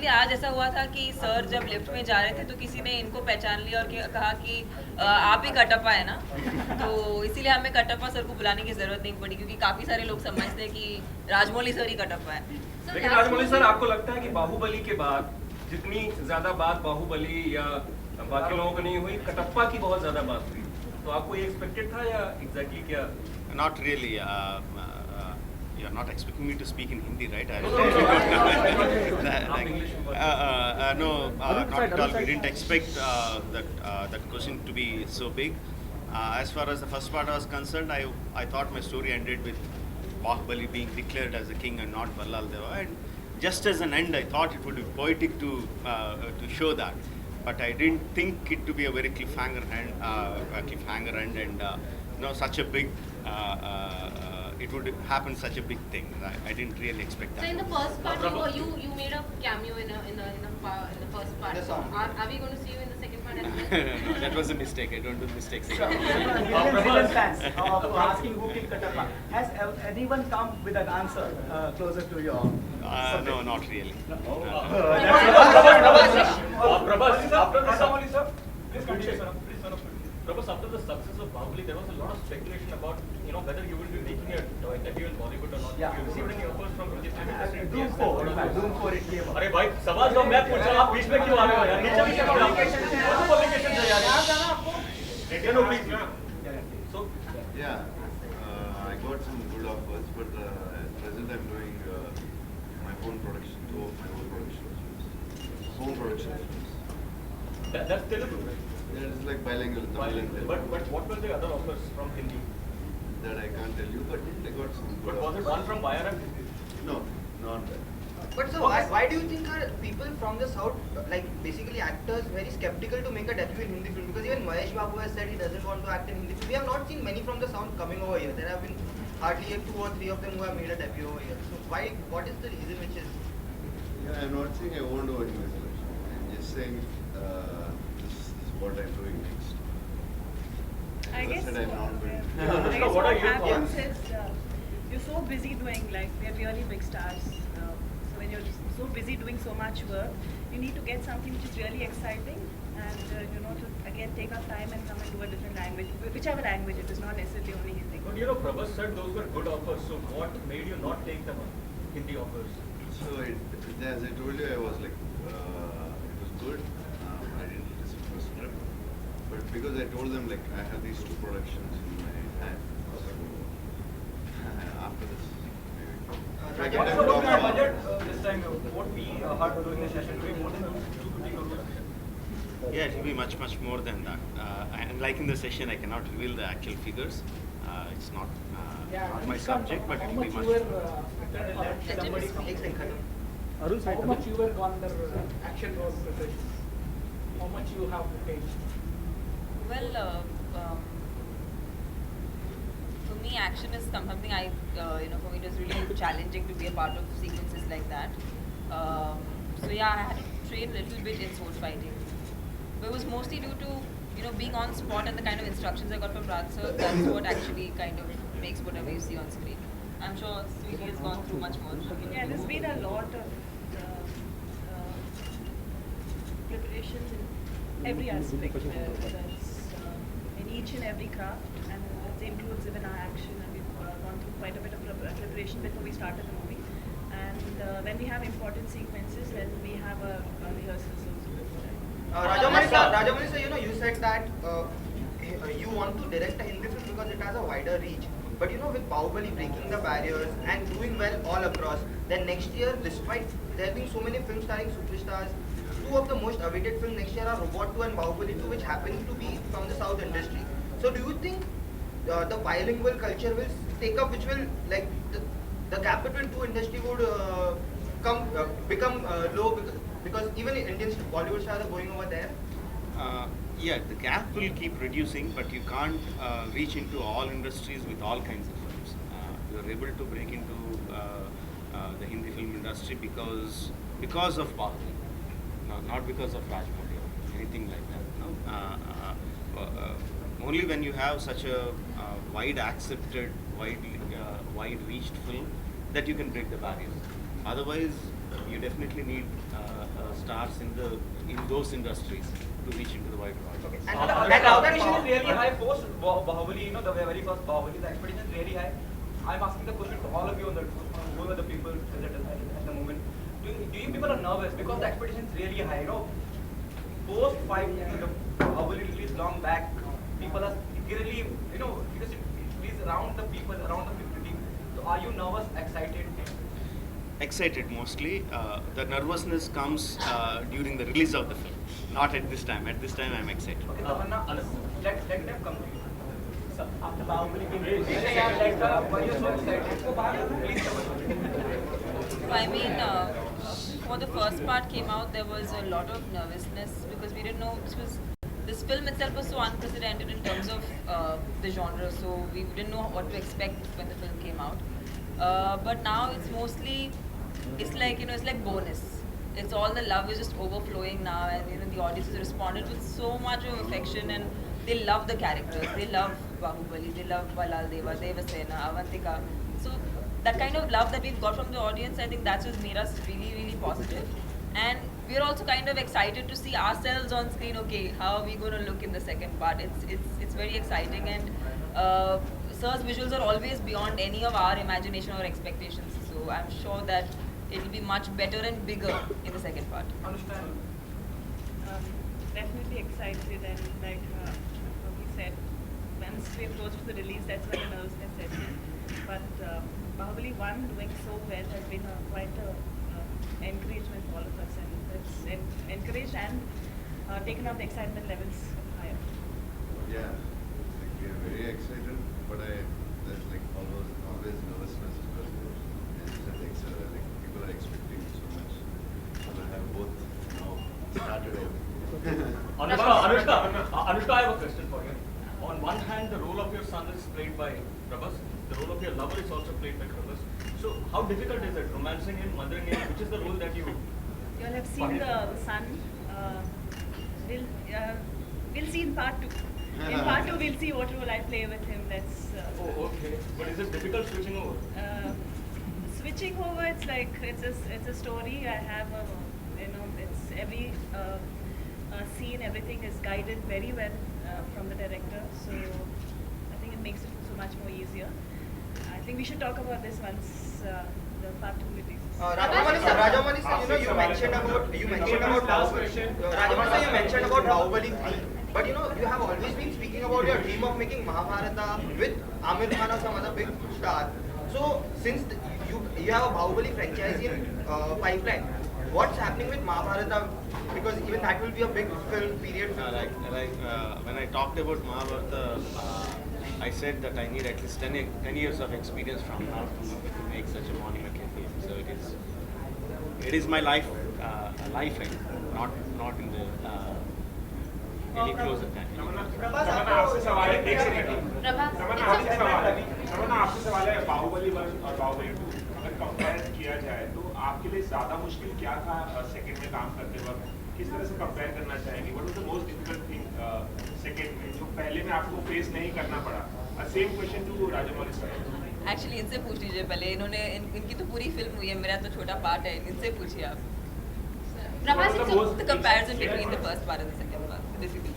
Actually आज ऐसा हुआ था कि सर जब लिफ्ट में जा रहे थे तो किसी ने इनको पहचान लिया और कहा कि आप ही कटप्पा है ना, तो इसीलिए हमें कटप्पा सर को बुलाने की जरूरत नहीं पड़ी क्योंकि काफी सारे लोग समझते हैं कि राजमौली सर ही कटप्पा है। लेकिन राजमौली सर, आपको लगता है कि बाहुबली के बाद जितनी ज्यादा बात बाहुबली या बाकी लोगों को नहीं हुई, कटप्पा की बहुत ज्यादा बात हुई, तो आपको ये एक्सपेक्टेड था या एग्जैक्टली क्या? Not really. You are not expecting me to speak in Hindi, right? No, not at all. We didn't expect that question to be so big. As far as the first part was concerned, I thought my story ended with Bahubali being declared as the king and not Ballal Deva. And just as an end, I thought it would be poetic to show that. But I didn't think it to be a very cliffhanger end, and such a big. It would happen such a big thing. I didn't really expect that. So in the first part, you made a cameo in the first part. So are we going to see you in the second part as well? No, that was a mistake. I don't do mistakes Sure. again. Fans asking who killed Katappa. Has anyone come with an answer closer to your? No, not really. Prabhas, after Rajamouli sir, please come here, sir. Prabhas, after the success of Bahubali, there was a lot of speculation about whether you will be making a debut in Bollywood or not. Yeah. You received any offers from Hindi film industry? Doom 4 it came up. अरे भाई सवाल तो मैं पूछ रहा हूँ, आप बीच में क्यों आ रहे हो यार? नीचे नीचे पब्लिकेशन है यार। Indian हो please. So I got some good offers, but at present I'm doing my own production, two of my own production films. Home production films. that's Telugu. Yeah, it's like bilingual, Tamil and Telugu. But what were the other offers from Hindi? That I can't tell you, but I got some good But was it offers. one from YRM? No, not that. But so why do you think are people from the south, like basically actors, very skeptical to make a debut in Hindi film? Because even Mahesh Babu has said he doesn't want to act in Hindi film. We have not seen many from the south coming over here. There have been hardly 2 or 3 of them who have made a debut over here. So what is the reason which is? Yeah, I'm not saying I won't do English selection. I'm just saying this is what I'm doing next. I guess said I'm not doing. I guess What are what your happens is you're so busy doing, like, we're really big stars. So when you're so busy doing so much work, you need to get something which is really exciting and to again take our time and come and do a different language, whichever language it is, not necessarily only Hindi. But Prabhas said those were good offers. So what made you not take them Hindi offers? So as I told you, I was like, it was good. I didn't listen to the script, but because I told them like I have these 2 productions in my hand. So after this, maybe. What about your budget this time? What we are doing a session doing more than 250 crores? Yeah, it will be much more than that. And like in the session, I cannot reveal the actual figures. It's not my subject, but it will be much. How much you were on the action role preparations? How much you have paid? Well, for me, action is something for me it was really challenging to be a part of sequences like that. So yeah, I had to train a little bit in sword fighting. But it was mostly due to being on spot and the kind of instructions I got from Raj sir. That's what actually kind of makes whatever you see on screen. I'm sure Sweetie has gone through much more. Yeah, there's been a lot of preparations in every aspect, whether it's in each and every craft, and it includes even our action, and we've gone through quite a bit of preparation before we started the movie. And when we have important sequences, then we have a rehearsals also before that. Rajamouli sir, you said that you want to direct a Hindi film because it has a wider reach. But with Bahubali breaking the barriers and doing well all across, then next year, despite there being so many films starring superstars, 2 of the most awaited films next year are Robot 2 and Bahubali 2, which happen to be from the South industry. So do you think the bilingual culture will take up, which will, like, the gap between 2 industry would become low because even Indian Bollywood stars are going over there? Yeah, the gap will keep reducing, but you can't reach into all industries with all kinds of films. You are able to break into the Hindi film industry because of Bahubali, not because of Rajamouli or anything like that. No? Only when you have such a wide accepted, wide reached film that you can break the barriers. Otherwise, you definitely need stars in those industries to reach into the wider audience. Okay. And And the now that expectation is really Bahubali- high post Bahubali, you know, the very first Bahubali, the expectation is really high. I'm asking the question to all of you on the who are the people present at the moment. Do you people are nervous because the expectation is really high, you know? Post 5, the Bahubali released long back, people are really, you know, because it released around the people, around the community. So are you nervous, excited? Excited mostly. The nervousness comes during the release of the film, not at this time. At this time, I'm excited. Okay, Tamannaah, let them come to you. So after Bahubali being released, why you're so excited? Please come on. I mean, before the first part came out, there was a lot of nervousness because we didn't know this film itself was so unprecedented in terms of the genre, so we didn't know what to expect when the film came out. But now it's mostly, it's like, you know, it's like bonus. It's all the love is just overflowing now, and you know the audience has responded with so much of affection, and they love the characters. They love Bahubali, they love Balal Deva, Devasena, Avantika. So that kind of love that we've got from the audience, I think that's just made us really, really positive. And we're also kind of excited to see ourselves on screen. Okay, how are we going to look in the second part? It's very exciting, and Sir's visuals are always beyond any of our imagination or expectations. So I'm sure that it will be much better and bigger in the second part. Anushka, Definitely excited, and like we said, once we approached the release, that's when the nervousness set in. But Bahubali 1 doing so well has been quite a encouragement for all of us, and it's encouraged and taken up the excitement levels higher. Yeah, like we are very excited, but there's like always nervousness because it's like people are expecting so much. And I have both now started out. Anushka, I have a question for you. On one hand, the role of your son is played by Prabhas. The role of your lover is also played by Prabhas. So how difficult is it, romancing him, mothering him? Which is the role that you... You'll have seen the son. We'll see in part 2. In part 2, we'll see what role I play with him. That's. Oh, okay. But is it difficult switching over? Switching over, it's like it's a story. I have it's every scene, everything is guided very well from the director. So I think it makes it so much more easier. I think we should talk about this once the part 2 releases. Rajamouli sir, you mentioned about Bahubali 3, but you know you have always been speaking about your dream of making Mahabharata with Amir Khan or some other big star. So since you have a Bahubali franchise in pipeline, what's happening with Mahabharata? Because even that will be a big film, period film. When I talked about Mahabharata, I said that I need at least 10 years of experience from now to make such a monumental film. So it is my lifeline, not in the any closer time. Prabhas, आपसे सवाल है बाहुबली 1 और बाहुबली 2 अगर compare किया जाए तो आपके लिए ज्यादा मुश्किल क्या था सेकंड में काम करते वक्त किस तरह से कंपेयर करना चाहेंगे what was the most difficult thing second में जो पहले में आपको फेस नहीं करना पड़ा same question to Rajamouli sir actually इनसे पूछ लीजिए पहले, इनकी तो पूरी फिल्म हुई है, मेरा तो छोटा पार्ट है, इनसे पूछिए आप. Prabhas, The comparison between the first part and the second part, the difficulty.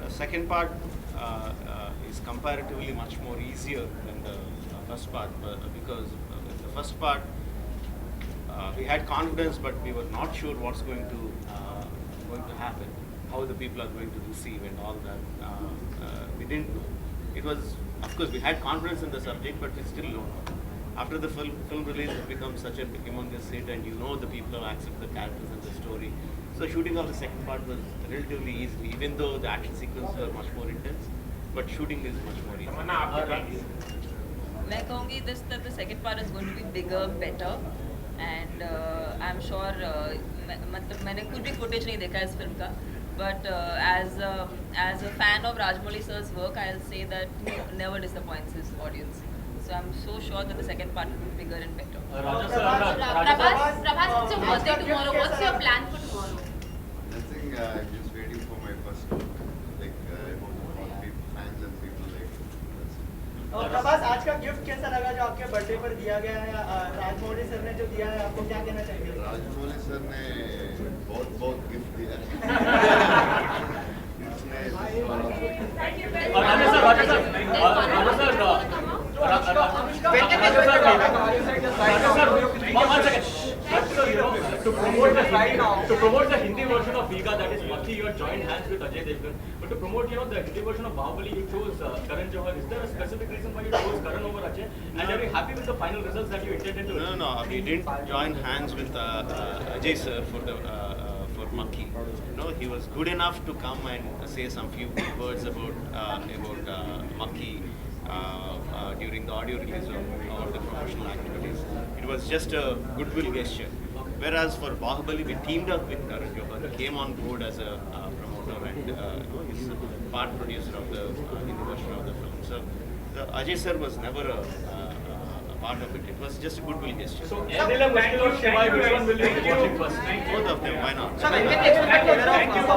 Second part is comparatively much more easier than the first part because the first part we had confidence, but we were not sure what's going to happen, how the people are going to receive and all that. We didn't know. It was, of course, we had confidence in the subject, but we still don't know. After the film release, it becomes such a humongous hit, and you know the people will accept the characters and the story. So shooting of the second part was relatively easy, even though the action sequences were much more intense. But shooting is much more easy. मैं कहूँगी that the second part is going to be bigger, better, and I'm sure मतलब मैंने कुछ भी footage नहीं देखा इस film का, but as a fan of Rajamouli sir's work, I'll say that he never disappoints his audience. So I'm so sure that the second part will be bigger and better. Prabhas, it's your birthday tomorrow. What's your plan for tomorrow? Nothing, I'm just waiting for my first look. Like, I hope all the fans and people like. Prabhas, आज का gift कैसा लगा जो आपके birthday पर दिया गया है? राजमौली सर ने जो दिया है, आपको क्या कहना चाहेंगे? राजमौली सर ने बहुत गिफ्ट दिया है। To promote the right now, to promote the Hindi version of Viga, that is Maki, you have joined hands with Ajay Devgan. But to promote, the Hindi version of Bahubali, you chose Karan Johar. Is there a specific reason why you chose Karan over Ajay? And are you happy with the final results that you intended to? No, we didn't join hands with Ajay sir for Maki. No, he was good enough to come and say some few words about Maki during the audio release or the promotional activities. It was just a goodwill gesture. Whereas for Bahubali, we teamed up with Karan Johar. He came on board as a promoter and he's part producer of the Hindi version of the film. So Ajay sir was never a part of it. It was just a goodwill gesture. So, Mushkil or Shivai, which one will you be watching first? Both of them, why not? So when can we expect the trailer of